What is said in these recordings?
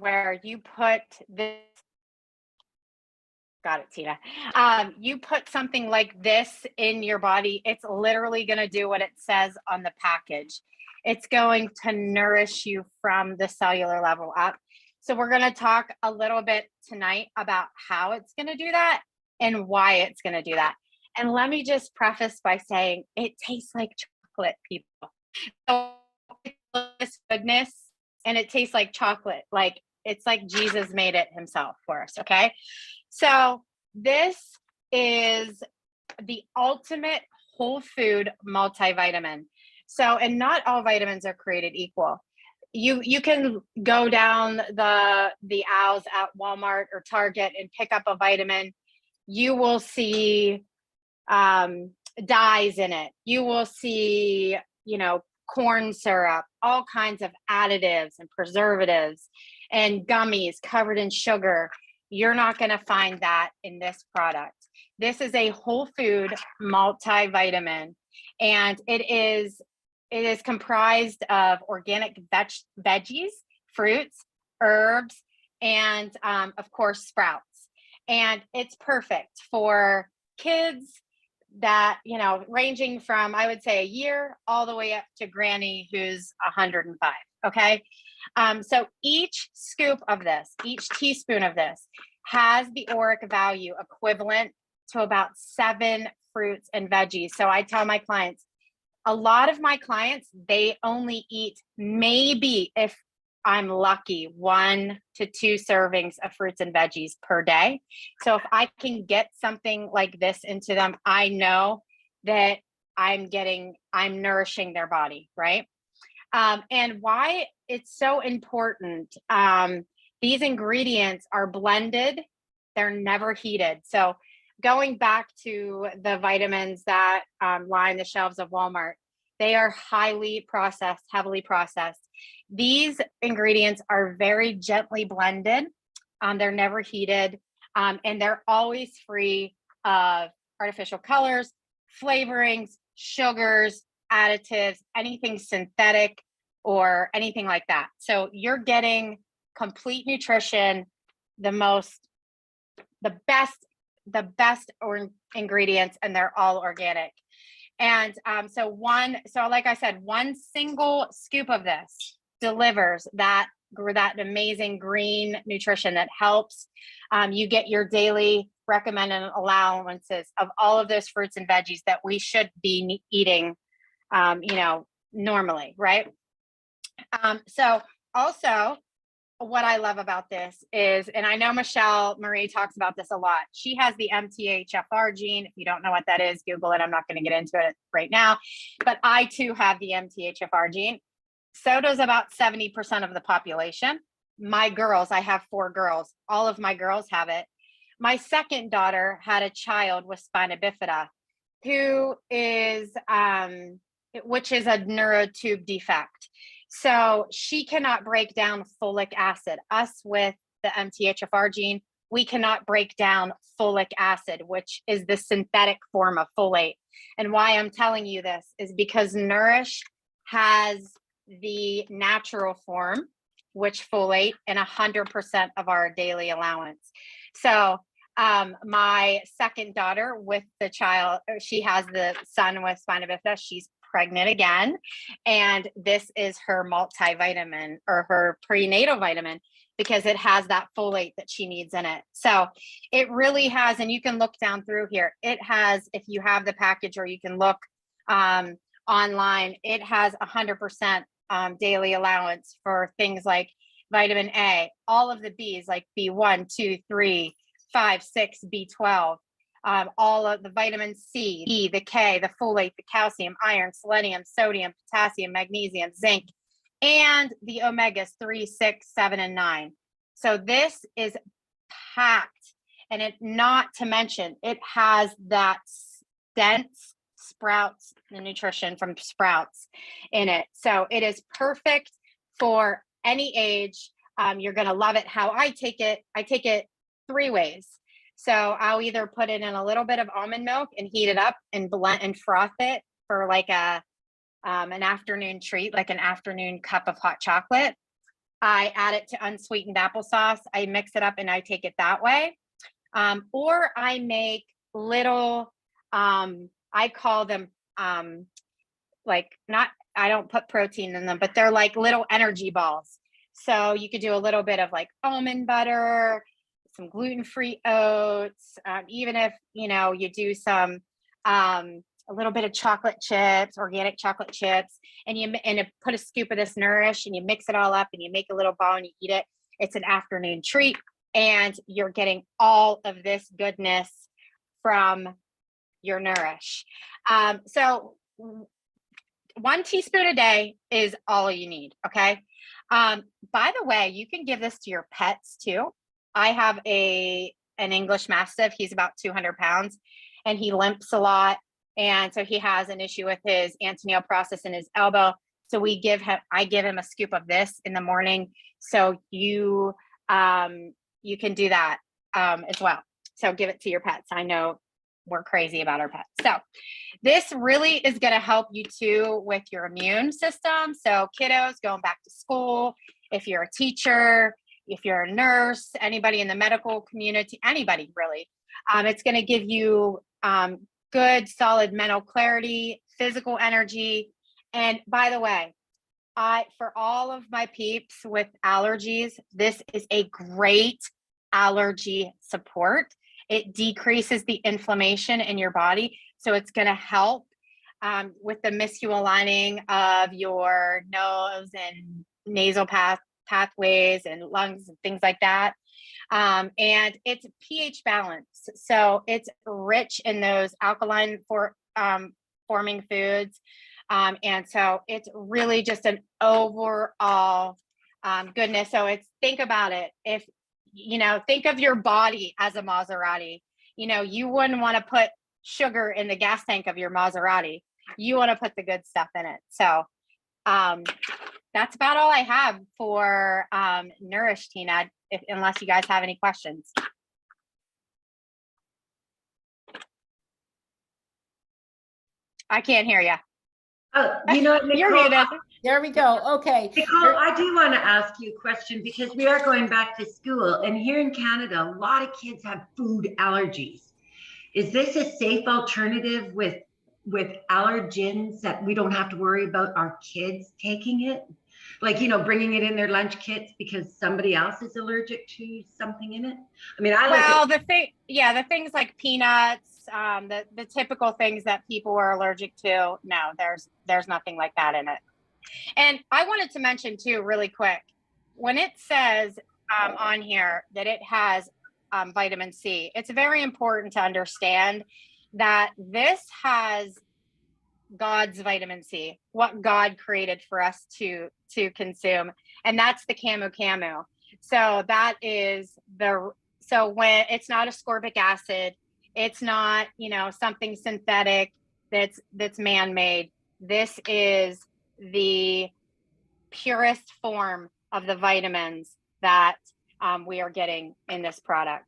where you put this, got it, Tina. You put something like this in your body, it's literally going to do what it says on the package. It's going to nourish you from the cellular level up. So we're going to talk a little bit tonight about how it's going to do that and why it's going to do that. And let me just preface by saying it tastes like chocolate, people. So it's goodness, and it tastes like chocolate. Like it's like Jesus made it himself for us. Okay. So this is the ultimate whole food multivitamin. So, and not all vitamins are created equal. You can go down the aisles at Walmart or Target and pick up a vitamin. You will see dyes in it. You will see, corn syrup, all kinds of additives and preservatives and gummies covered in sugar. You're not going to find that in this product. This is a whole food multivitamin, and it is comprised of organic veggies, fruits, herbs, and of course sprouts. And it's perfect for kids that, ranging from, I would say, a year all the way up to granny who's 105. Okay. So each scoop of this, each teaspoon of this has the ORAC value equivalent to about 7 fruits and veggies. So I tell my clients, a lot of my clients, they only eat maybe, if I'm lucky, 1 to 2 servings of fruits and veggies per day. So if I can get something like this into them, I know that I'm nourishing their body, right? And why it's so important. These ingredients are blended. They're never heated. So going back to the vitamins that line the shelves of Walmart, they are highly processed, heavily processed. These ingredients are very gently blended. They're never heated, and they're always free of artificial colors, flavorings, sugars, additives, anything synthetic or anything like that. So you're getting complete nutrition, the best ingredients, and they're all organic. And so like I said, 1 single scoop of this delivers that amazing green nutrition that helps you get your daily recommended allowances of all of those fruits and veggies that we should be eating, normally, right? So also, what I love about this is, and I know Michelle Marie talks about this a lot, she has the MTHFR gene. If you don't know what that is, Google it. I'm not going to get into it right now, but I too have the MTHFR gene. So does about 70% of the population. My girls, I have 4 girls. All of my girls have it. My second daughter had a child with spina bifida, which is a neurotube defect. So she cannot break down folic acid. Us with the MTHFR gene, we cannot break down folic acid, which is the synthetic form of folate. And why I'm telling you this is because Nourish has the natural form, which folate, and 100% of our daily allowance. So my second daughter with the child, she has the son with spina bifida. She's pregnant again, and this is her multivitamin, or her prenatal vitamin, because it has that folate that she needs in it. So it really has, and you can look down through here, it has, if you have the package, or you can look online, it has 100% daily allowance for things like vitamin A, all of the B's like B1, 2, 3, 5, 6, B12, all of the vitamin C, E, the K, the folate, the calcium, iron, selenium, sodium, potassium, magnesium, zinc, and the omegas 3, 6, 7, and 9. So this is packed, and it, not to mention, it has that dense sprouts, the nutrition from sprouts in it. So it is perfect for any age. You're going to love it. How I take it 3 ways. So I'll either put it in a little bit of almond milk and heat it up and blend and froth it for like an afternoon treat, like an afternoon cup of hot chocolate. I add it to unsweetened applesauce. I mix it up and I take it that way. Or I make little, I call them like not, I don't put protein in them, but they're like little energy balls. So you could do a little bit of like almond butter, some gluten-free oats, even if, you know, you do some, a little bit of chocolate chips, organic chocolate chips, and you put a scoop of this Nourish and you mix it all up and you make a little ball and you eat it. It's an afternoon treat and you're getting all of this goodness from your Nourish. So 1 teaspoon a day is all you need. Okay. By the way, you can give this to your pets too. I have an English Mastiff. He's about 200 pounds and he limps a lot. And so he has an issue with his antenatal process in his elbow. So I give him a scoop of this in the morning. So you can do that as well. So give it to your pets. I know we're crazy about our pets. So this really is going to help you too with your immune system. So kiddos going back to school, if you're a teacher, if you're a nurse, anybody in the medical community, anybody really, it's going to give you good, solid mental clarity, physical energy. And by the way, for all of my peeps with allergies, this is a great allergy support. It decreases the inflammation in your body. So it's going to help with the muscular lining of your nose and nasal pathways and lungs and things like that. And it's pH balanced. So it's rich in those alkaline forming foods. And so it's really just an overall goodness. So think about it. If, think of your body as a Maserati. You wouldn't want to put sugar in the gas tank of your Maserati. You want to put the good stuff in it. So that's about all I have for Nourish, Tina, unless you guys have any questions. I can't hear you. Oh, you know what, Nicole? You're muted. There we go. Okay. Nicole, I do want to ask you a question because we are going back to school, and here in Canada, a lot of kids have food allergies. Is this a safe alternative with allergens that we don't have to worry about our kids taking it? Like, bringing it in their lunch kits because somebody else is allergic to something in it? I mean, the things like peanuts, the typical things that people are allergic to, no, there's nothing like that in it. And I wanted to mention too, really quick, when it says on here that it has vitamin C, it's very important to understand that this has God's vitamin C, what God created for us to consume, and that's the camu. So that is when it's not ascorbic acid, it's not something synthetic that's man-made. This is the purest form of the vitamins that we are getting in this product.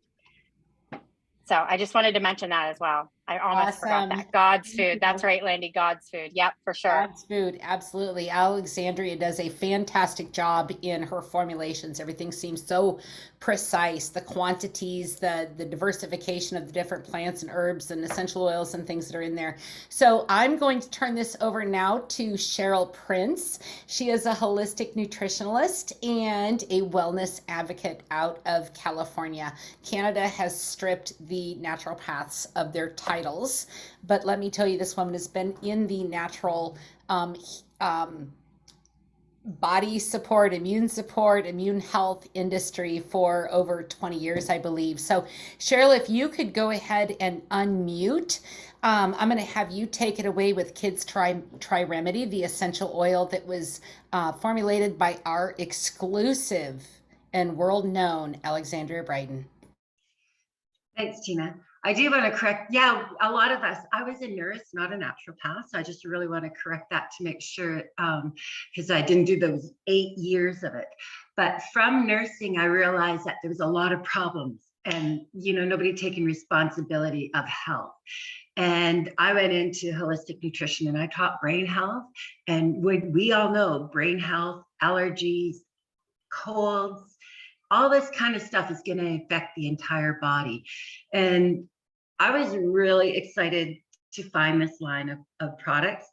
So I just wanted to mention that as well. I almost forgot that. God's food. That's right, Landy. God's food. Yep, for sure. God's food. Absolutely. Alexandria does a fantastic job in her formulations. Everything seems so precise. The quantities, the diversification of the different plants and herbs and essential oils and things that are in there. So I'm going to turn this over now to Cheryl Prince. She is a holistic nutritionalist and a wellness advocate out of California. Canada has stripped the naturopaths of their titles, but let me tell you, this woman has been in the natural body support, immune health industry for over 20 years, I believe. So Cheryl, if you could go ahead and unmute, I'm going to have you take it away with Kids Try Remedy, the essential oil that was formulated by our exclusive and world-known Alexandria Brighton. Thanks, Tina. I do want to correct, a lot of us, I was a nurse, not a naturopath, so I just really want to correct that to make sure, because I didn't do those 8 years of it. But from nursing, I realized that there was a lot of problems and, nobody taking responsibility of health. And I went into holistic nutrition and I taught brain health. And we all know brain health, allergies, colds, all this kind of stuff is going to affect the entire body. And I was really excited to find this line of products.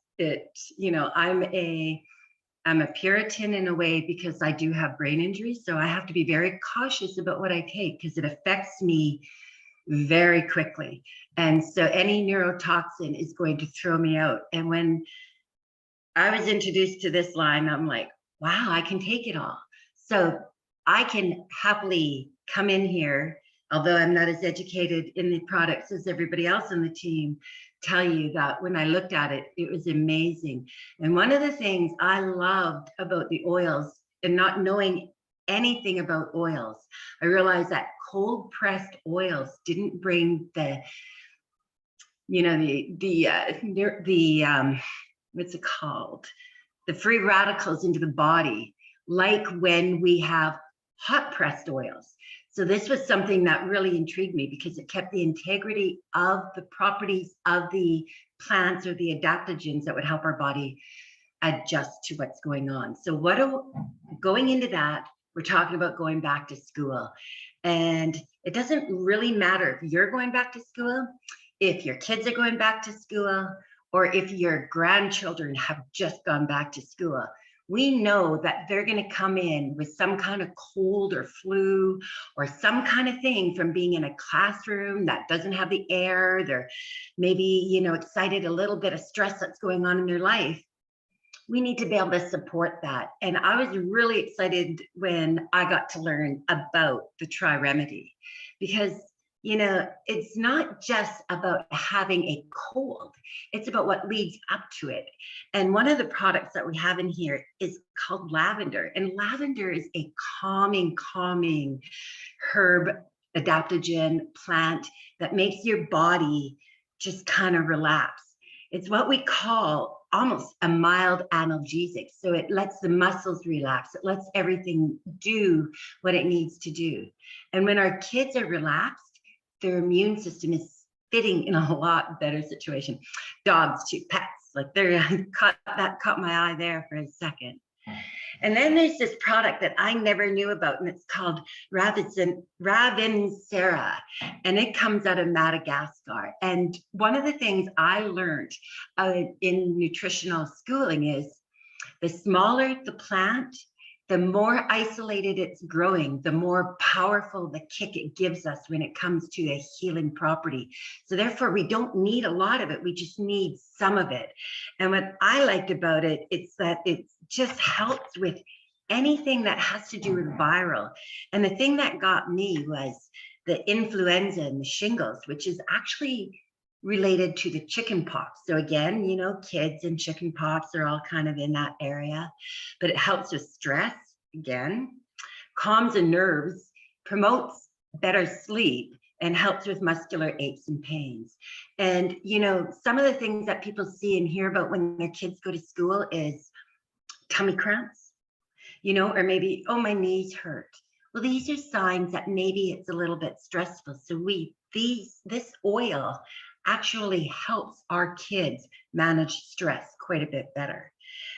I'm a Puritan in a way because I do have brain injury. So I have to be very cautious about what I take because it affects me very quickly. And so any neurotoxin is going to throw me out. And when I was introduced to this line, I'm like, wow, I can take it all. So I can happily come in here, although I'm not as educated in the products as everybody else on the team, tell you that when I looked at it, it was amazing. And one of the things I loved about the oils and not knowing anything about oils, I realized that cold pressed oils didn't bring the what's it called? The free radicals into the body, like when we have hot pressed oils. So this was something that really intrigued me because it kept the integrity of the properties of the plants or the adaptogens that would help our body adjust to what's going on. So going into that, we're talking about going back to school. And it doesn't really matter if you're going back to school, if your kids are going back to school, or if your grandchildren have just gone back to school. We know that they're going to come in with some kind of cold or flu or some kind of thing from being in a classroom that doesn't have the air. They're maybe, excited, a little bit of stress that's going on in their life. We need to be able to support that. And I was really excited when I got to learn about the Tri-Remedy because it's not just about having a cold, it's about what leads up to it. And one of the products that we have in here is called Lavender. And lavender is a calming herb adaptogen plant that makes your body just kind of relax. It's what we call almost a mild analgesic. So it lets the muscles relax. It lets everything do what it needs to do. And when our kids are relaxed, their immune system is fitting in a lot better situation. Dogs too, pets, like that caught my eye there for a second. And then there's this product that I never knew about, and it's called Ravinsera, and it comes out of Madagascar. And one of the things I learned in nutritional schooling is the smaller the plant, the more isolated it's growing, the more powerful the kick it gives us when it comes to a healing property. So therefore, we don't need a lot of it. We just need some of it. And what I liked about it, it's that it just helps with anything that has to do with viral. And the thing that got me was the influenza and the shingles, which is actually related to the chicken pox. So again, kids and chicken pox are all kind of in that area, but it helps with stress, again, calms the nerves, promotes better sleep, and helps with muscular aches and pains. And, some of the things that people see and hear about when their kids go to school is tummy cramps, or maybe, oh, my knees hurt. Well, these are signs that maybe it's a little bit stressful. So this oil actually helps our kids manage stress quite a bit better.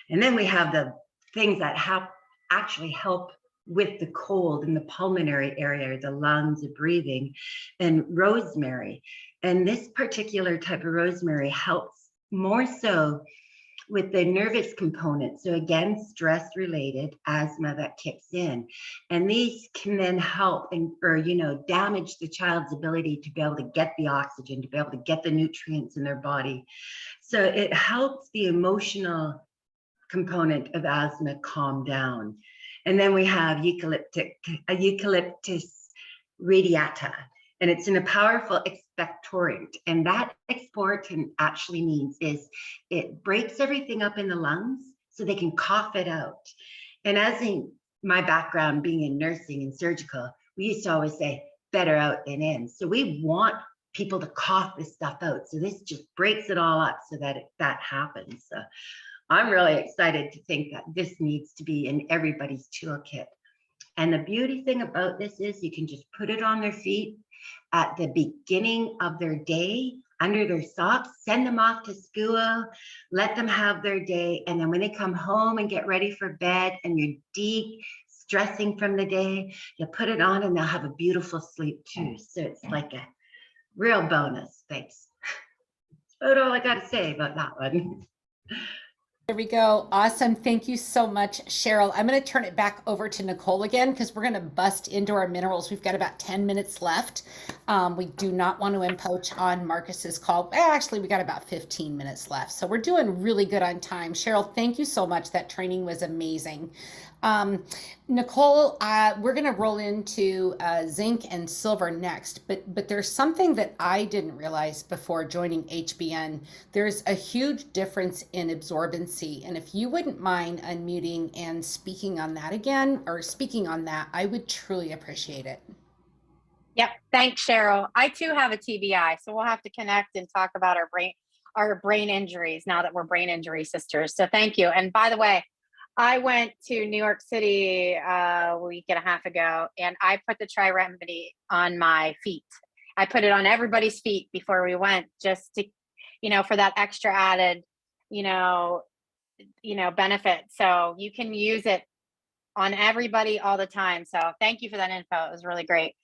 And then we have the things that actually help with the cold in the pulmonary area, the lungs, the breathing, and rosemary. And this particular type of rosemary helps more so with the nervous component. So again, stress related asthma that kicks in. And these can then help damage the child's ability to be able to get the oxygen, to be able to get the nutrients in their body. So it helps the emotional component of asthma calm down. And then we have Eucalyptus radiata, and it's in a powerful expectorant. And that expectorant actually means is it breaks everything up in the lungs so they can cough it out. And as in my background being in nursing and surgical, we used to always say better out than in. So we want people to cough this stuff out. So this just breaks it all up so that that happens. So I'm really excited to think that this needs to be in everybody's toolkit. And the beauty thing about this is you can just put it on their feet at the beginning of their day, under their socks, send them off to school, let them have their day. And then when they come home and get ready for bed and you're deep stressing from the day, you put it on and they'll have a beautiful sleep too. So it's like a real bonus. Thanks. That's about all I got to say about that one. There we go. Awesome. Thank you so much, Cheryl. I'm going to turn it back over to Nicole again because we're going to bust into our minerals. We've got about 10 minutes left. We do not want to impoach on Marcus's call. Actually, we got about 15 minutes left. So we're doing really good on time. Cheryl, thank you so much. That training was amazing. Nicole, we're going to roll into zinc and silver next, but there's something that I didn't realize before joining HBN. There's a huge difference in absorbency, and if you wouldn't mind unmuting and speaking on that again, or speaking on that, I would truly appreciate it. Yep. Thanks, Cheryl. I too have a TBI, so we'll have to connect and talk about our brain injuries now that we're brain injury sisters. So thank you. And by the way, I went to New York City a week and a half ago, and I put the Tri-Remedy on my feet. I put it on everybody's feet before we went, just to, for that extra added, benefit. So you can use it on everybody all the time. So thank you for that info. It was really great.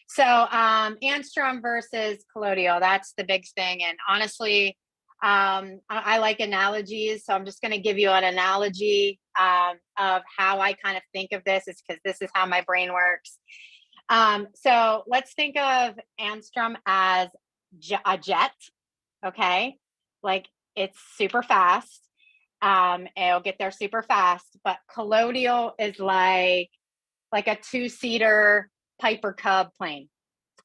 So Anstrom versus colloidal, that's the big thing. And honestly, I like analogies. So I'm just going to give you an analogy of how I kind of think of this, is because this is how my brain works. So let's think of Anstrom as a jet. Okay. Like it's super fast. It'll get there super fast, but colloidal is like a 2-seater Piper Cub plane,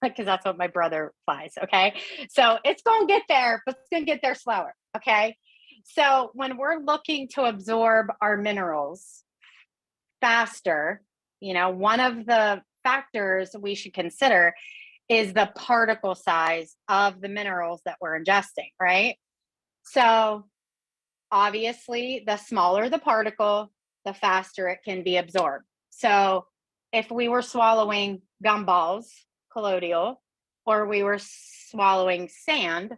because that's what my brother flies. Okay. So it's going to get there, but it's going to get there slower. Okay. So when we're looking to absorb our minerals faster, one of the factors we should consider is the particle size of the minerals that we're ingesting, right? So obviously, the smaller the particle, the faster it can be absorbed. So if we were swallowing gumballs, colloidal, or we were swallowing sand,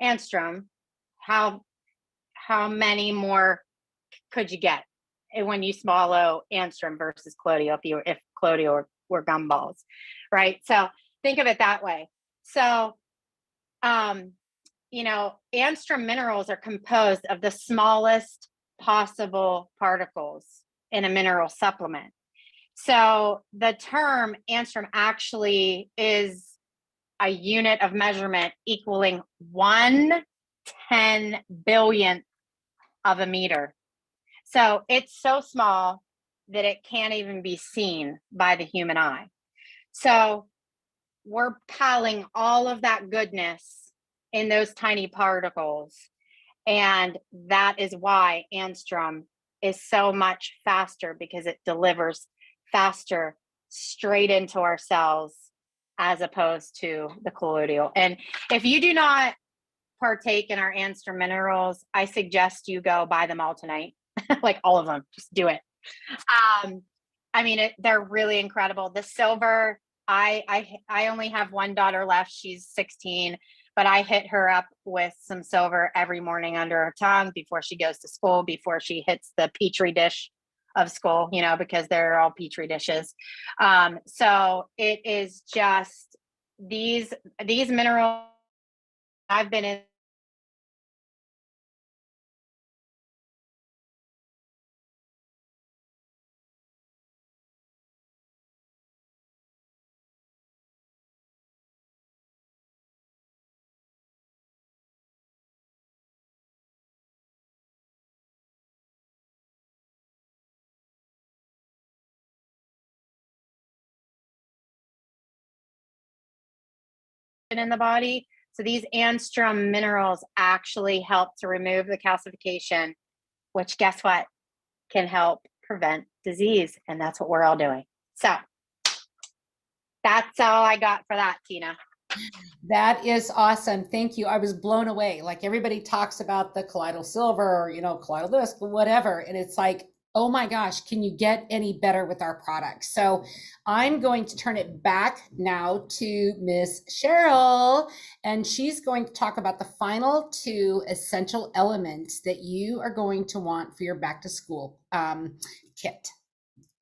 Anstrom, how many more could you get when you swallow Anstrom versus colloidal if colloidal were gumballs, right? So think of it that way. So, Anstrom minerals are composed of the smallest possible particles in a mineral supplement. So the term Anstrom actually is a unit of measurement equaling 1/10,000,000,000th of a meter. So it's so small that it can't even be seen by the human eye. So we're piling all of that goodness in those tiny particles. And that is why Anstrom is so much faster, because it delivers faster straight into our cells as opposed to the colloidal. And if you do not partake in our Anstrom minerals, I suggest you go buy them all tonight. Like all of them, just do it. They're really incredible. The silver, I only have one daughter left. She's 16, but I hit her up with some silver every morning under her tongue before she goes to school, before she hits the petri dish of school, because they're all petri dishes. So it is just these minerals. I've been in the body. So these Anstrom minerals actually help to remove the calcification, which, guess what, can help prevent disease. And that's what we're all doing. So that's all I got for that, Tina. That is awesome. Thank you. I was blown away. Like everybody talks about the colloidal silver or, colloidal this, whatever. And it's like, oh my gosh, can you get any better with our products? So I'm going to turn it back now to Miss Cheryl, and she's going to talk about the final 2 essential elements that you are going to want for your back to school kit.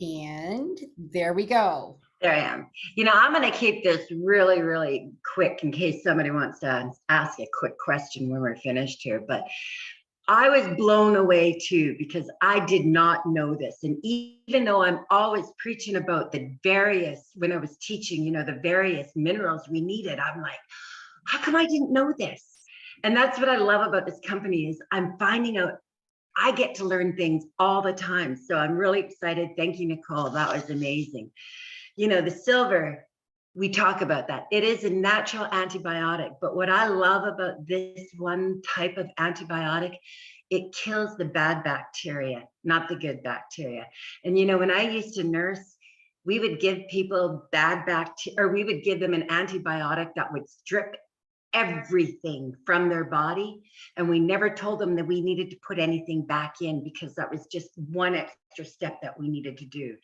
And there we go. There I am. You know, I'm going to keep this really, really quick in case somebody wants to ask a quick question when we're finished here. But I was blown away too, because I did not know this. And even though I'm always preaching about the various, when I was teaching, you know, the various minerals we needed, I'm like, how come I didn't know this? And that's what I love about this company is I'm finding out I get to learn things all the time. So I'm really excited. Thank you, Nicole. That was amazing. You know, the silver, we talk about that. It is a natural antibiotic, but what I love about this one type of antibiotic, it kills the bad bacteria, not the good bacteria. And, you know, when I used to nurse, we would give people bad bacteria, or we would give them an antibiotic that would strip everything from their body. And we never told them that we needed to put anything back in because that was just one extra step that we needed to do.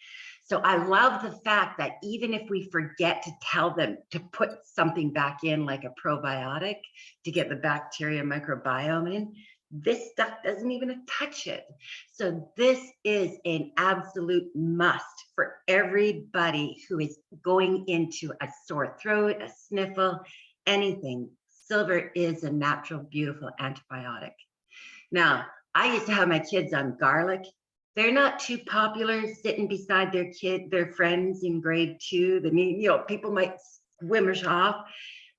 So I love the fact that even if we forget to tell them to put something back in, like a probiotic to get the bacteria microbiome in, this stuff doesn't even touch it. So this is an absolute must for everybody who is going into a sore throat, a sniffle, anything. Silver is a natural, beautiful antibiotic. Now, I used to have my kids on garlic. They're not too popular sitting beside their friends in grade 2. I mean, you know, people might squimish off.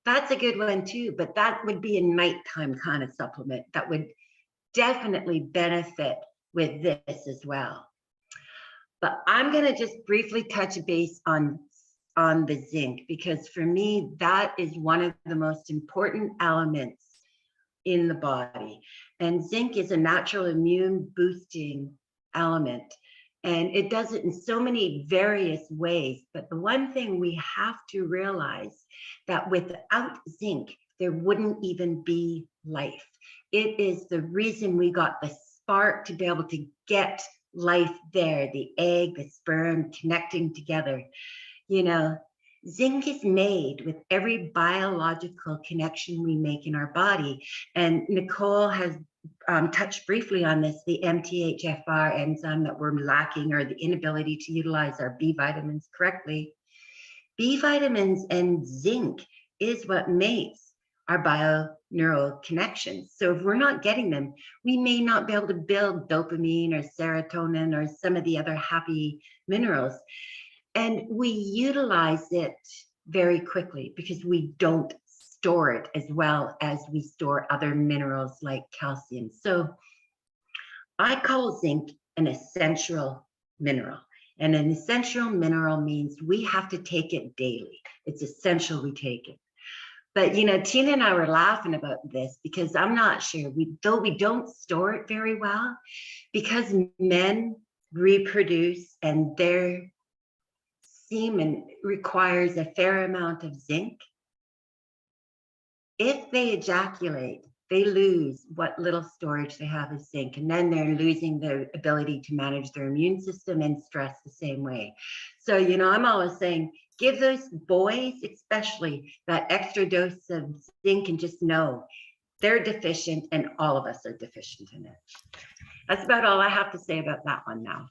That's a good one too, but that would be a nighttime kind of supplement that would definitely benefit with this as well. But I'm going to just briefly touch base on the zinc, because for me, that is one of the most important elements in the body. And zinc is a natural immune boosting element. And it does it in so many various ways. But the one thing we have to realize that without zinc, there wouldn't even be life. It is the reason we got the spark to be able to get life there, the egg, the sperm connecting together. You know, zinc is made with every biological connection we make in our body. And Nicole has touched briefly on this, the MTHFR enzyme that we're lacking, or the inability to utilize our B vitamins correctly. B vitamins and zinc is what makes our bio-neural connections. So if we're not getting them, we may not be able to build dopamine or serotonin or some of the other happy minerals. And we utilize it very quickly because we don't store it as well as we store other minerals like calcium. So I call zinc an essential mineral. And an essential mineral means we have to take it daily. It's essential we take it. But, you know, Tina and I were laughing about this because I'm not sure, though we don't store it very well, because men reproduce and their semen requires a fair amount of zinc. If they ejaculate, they lose what little storage they have of zinc, and then they're losing their ability to manage their immune system and stress the same way. So, you know, I'm always saying, give those boys especially that extra dose of zinc and just know they're deficient, and all of us are deficient in it. That's about all I have to say about that one now.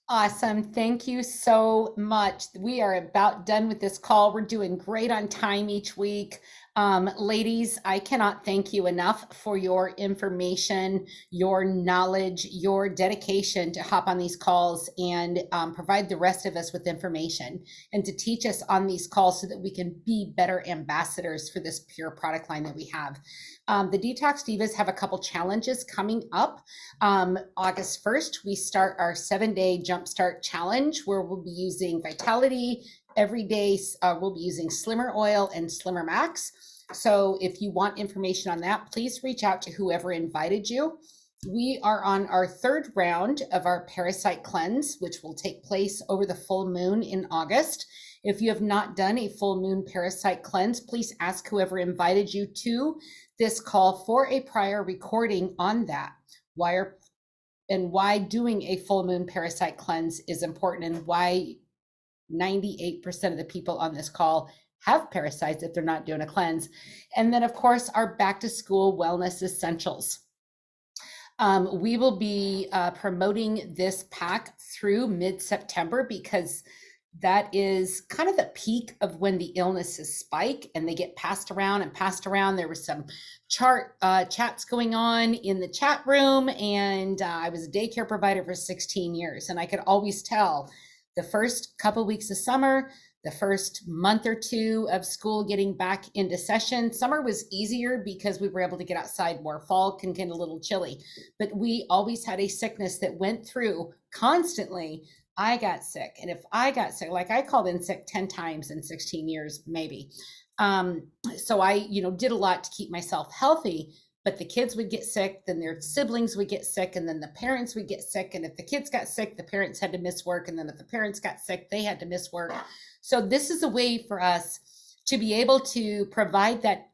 Awesome. Thank you so much. We are about done with this call. We're doing great on time each week. Ladies, I cannot thank you enough for your information, your knowledge, your dedication to hop on these calls and provide the rest of us with information and to teach us on these calls so that we can be better ambassadors for this pure product line that we have. The Detox Divas have a couple challenges coming up. August 1st, we start our 7-day Jumpstart Challenge where we'll be using Vitality every day. We'll be using Slimmer Oil and Slimmer Max. So if you want information on that, please reach out to whoever invited you. We are on our 3rd round of our Parasite Cleanse, which will take place over the full moon in August. If you have not done a full moon Parasite Cleanse, please ask whoever invited you to this call for a prior recording on that. Why doing a full moon Parasite Cleanse is important, and why 98% of the people on this call have parasites if they're not doing a cleanse. And then of course, our back to school wellness essentials. We will be promoting this pack through mid-September because that is kind of the peak of when the illnesses spike and they get passed around and passed around. There was some chats going on in the chat room, and I was a daycare provider for 16 years, and I could always tell the first couple weeks of summer, the first month or two of school getting back into session. Summer was easier because we were able to get outside more. Fall can get a little chilly, but we always had a sickness that went through constantly. I got sick. And if I got sick, like I called in sick 10 times in 16 years, maybe. So I, did a lot to keep myself healthy, but the kids would get sick, then their siblings would get sick, and then the parents would get sick. And if the kids got sick, the parents had to miss work. And then if the parents got sick, they had to miss work. So this is a way for us to be able to provide that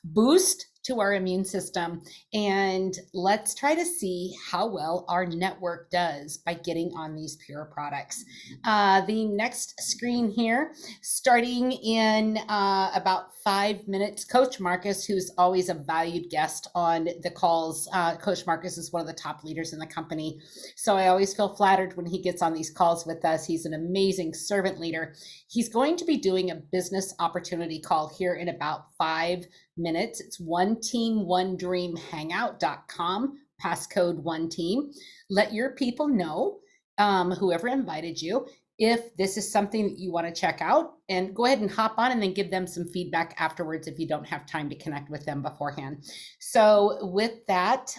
boost to our immune system. And let's try to see how well our network does by getting on these pure products. The next screen here, starting in about 5 minutes, Coach Marcus, who's always a valued guest on the calls. Coach Marcus is one of the top leaders in the company. So I always feel flattered when he gets on these calls with us. He's an amazing servant leader. He's going to be doing a business opportunity call here in about 5 minutes. It's oneteam1dreamhangout.com, passcode 1team. Let your people know, whoever invited you, if this is something that you want to check out, and go ahead and hop on and then give them some feedback afterwards if you don't have time to connect with them beforehand. So with that,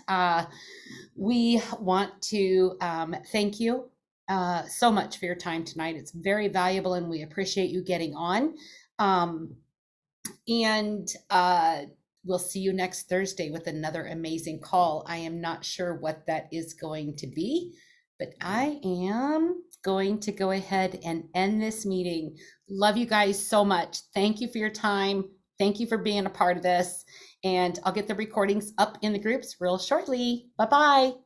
we want to thank you so much for your time tonight. It's very valuable and we appreciate you getting on. And we'll see you next Thursday with another amazing call. I am not sure what that is going to be, but I am going to go ahead and end this meeting. Love you guys so much. Thank you for your time. Thank you for being a part of this. And I'll get the recordings up in the groups real shortly. Bye-bye.